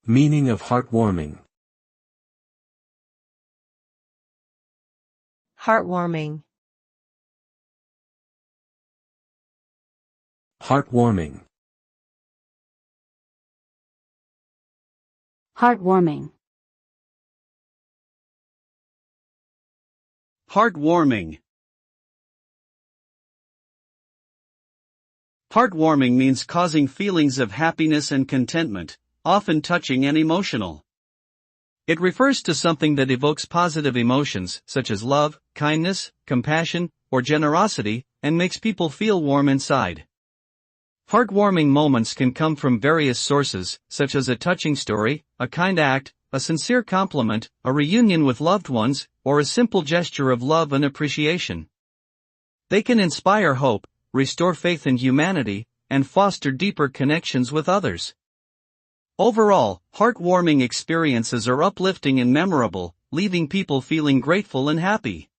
Meaning of heartwarming. Heartwarming. Heartwarming. Heartwarming. Heartwarming. Heartwarming means causing feelings of happiness and contentment, often touching and emotional. It refers to something that evokes positive emotions, such as love, kindness, compassion, or generosity, and makes people feel warm inside. Heartwarming moments can come from various sources, such as a touching story, a kind act, a sincere compliment, a reunion with loved ones, or a simple gesture of love and appreciation. They can inspire hope, restore faith in humanity, and foster deeper connections with others. Overall, heartwarming experiences are uplifting and memorable, leaving people feeling grateful and happy.